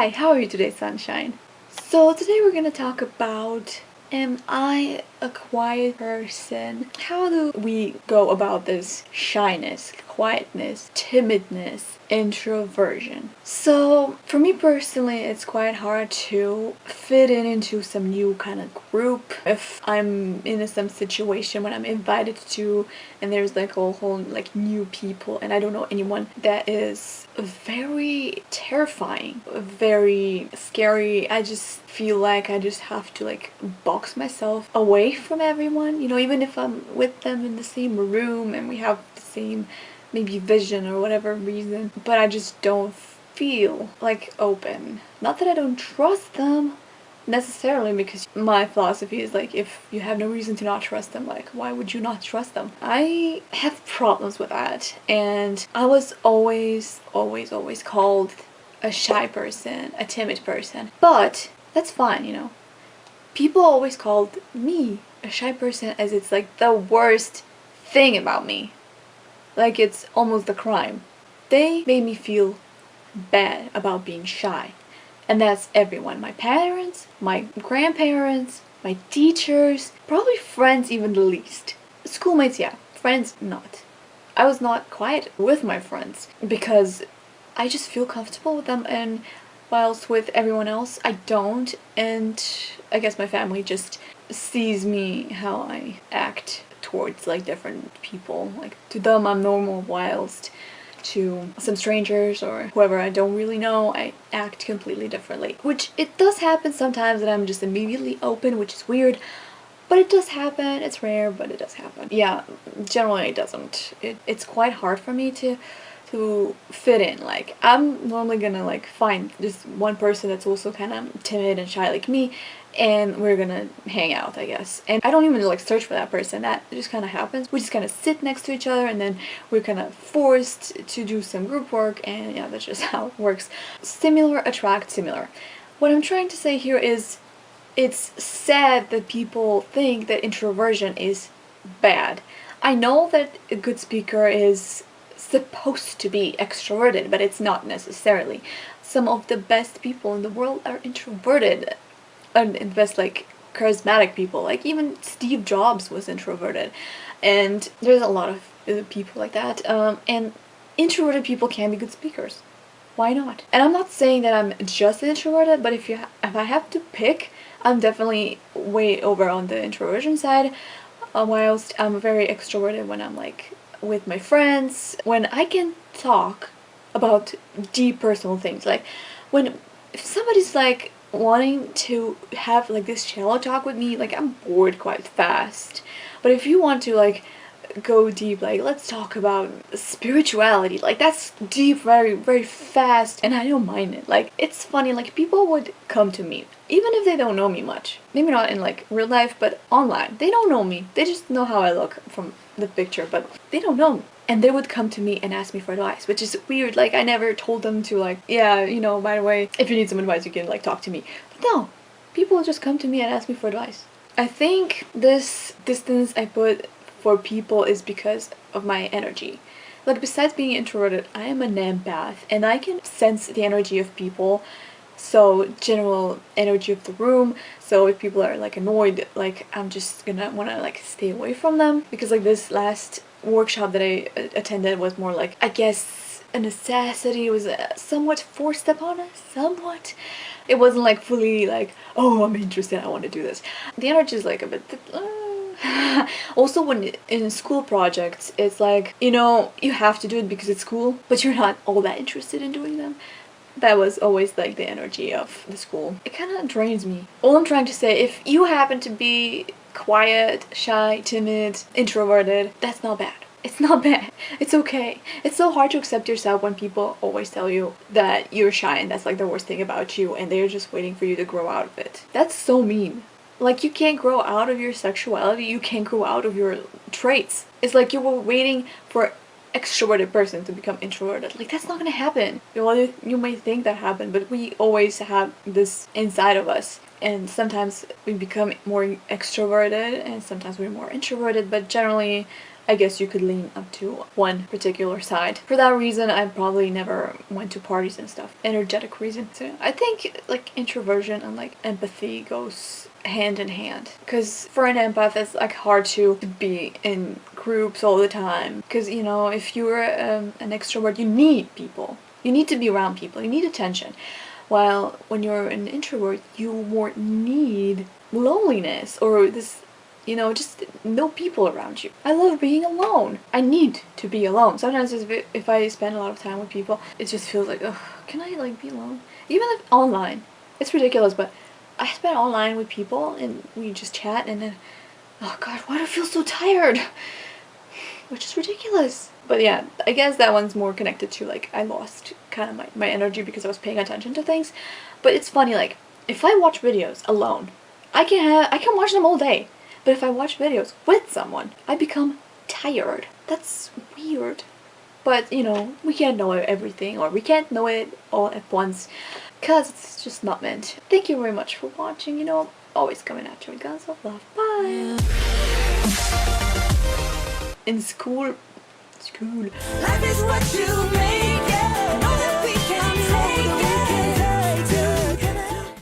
Hi, how are you today, sunshine? So today we're gonna talk about, am I a quiet person? How do we go about this shyness, quietness, timidness, introversion? So for me personally, it's quite hard to fit into some new kind of group. If I'm in some situation when I'm invited to and there's like a whole like new people and I don't know anyone, that is very terrifying, very scary. I just feel like I just have to like box myself away from everyone, you know, even if I'm with them in the same room and we have the same maybe vision or whatever reason, but I just don't feel like open. Not that I don't trust them necessarily, because my philosophy is like, if you have no reason to not trust them, like why would you not trust them? I have problems with that, and I was always called a shy person, a timid person, but that's fine, you know. People always called me a shy person as it's like the worst thing about me, like it's almost a crime. They made me feel bad about being shy. And that's everyone. My parents, my grandparents, my teachers, probably friends even the least. Schoolmates, yeah. Friends, not. I was not quiet with my friends because I just feel comfortable with them, and whilst with everyone else I don't, and I guess my family just sees me how I act towards like different people. Like to them I'm normal, whilst to some strangers or whoever I don't really know, I act completely differently. Which it does happen sometimes that I'm just immediately open, which is weird, but it does happen. It's rare, but it does happen. Yeah, generally it doesn't. It's quite hard for me to fit in. Like I'm normally gonna like find just one person that's also kind of timid and shy like me, and we're gonna hang out, I guess. And I don't even like search for that person, that just kind of happens. We just kind of sit next to each other and then we're kind of forced to do some group work, and yeah, that's just how it works. Similar attracts similar. What I'm trying to say here is, it's sad that people think that introversion is bad. I know that a good speaker is supposed to be extroverted, but it's not necessarily. Some of the best people in the world are introverted, and the best like charismatic people, like even Steve Jobs was introverted, and there's a lot of people like that, and introverted people can be good speakers. Why not? And I'm not saying that I'm just introverted, but if I have to pick, I'm definitely way over on the introversion side, whilst I'm very extroverted when I'm like with my friends, when I can talk about deep personal things. Like when if somebody's like wanting to have like this shallow talk with me, like I'm bored quite fast. But if you want to like go deep, like let's talk about spirituality, like that's deep, very fast, and I don't mind it. Like it's funny, like people would come to me even if they don't know me much, maybe not in like real life, but online. They don't know me, they just know how I look from the picture, but they don't know me, and they would come to me and ask me for advice, which is weird. Like I never told them to like, yeah, you know, by the way, if you need some advice you can like talk to me. But no, people will just come to me and ask me for advice. I think this distance I put for people is because of my energy. Like besides being introverted, I am an empath and I can sense the energy of people. So general energy of the room. So if people are like annoyed, like I'm just gonna wanna like stay away from them. Because like this last workshop that I attended was more like, I guess, a necessity. It was somewhat forced upon us, somewhat. It wasn't like fully like, oh, I'm interested, I want to do this. The energy is like a bit also when in school projects, it's like, you know, you have to do it because it's cool, but you're not all that interested in doing them. That was always like the energy of the school. It kind of drains me. All I'm trying to say, if you happen to be quiet, shy, timid, introverted, that's not bad. It's not bad. It's okay. It's so hard to accept yourself when people always tell you that you're shy and that's like the worst thing about you, and they're just waiting for you to grow out of it. That's so mean. Like you can't grow out of your sexuality, you can't grow out of your traits. It's like you were waiting for extroverted person to become introverted. Like that's not gonna happen. You may think that happened, but we always have this inside of us, and sometimes we become more extroverted and sometimes we're more introverted, but generally I I guess you could lean up to one particular side. For that reason, I probably never went to parties and stuff. Energetic reason. So I think like introversion and like empathy goes hand in hand, because for an empath it's like hard to be in groups all the time, because you know, if you're an extrovert, you need people, you need to be around people, you need attention, while when you're an introvert you more need loneliness, or this, you know, just no people around you. I love being alone. I need to be alone. Sometimes if I spend a lot of time with people, it just feels like, ugh, can I like be alone? Even if online. It's ridiculous, but I spend online with people and we just chat, and then, oh god, why do I feel so tired? Which is ridiculous. But yeah, I guess that one's more connected to like I lost kind of my energy because I was paying attention to things. But it's funny, like if I watch videos alone, I can watch them all day. But if I watch videos with someone, I become tired. That's weird. But you know, we can't know everything, or we can't know it all at once, because it's just not meant. Thank you very much for watching. You know, I'm always coming at you with guns of love. Bye! In school. Life is what you make.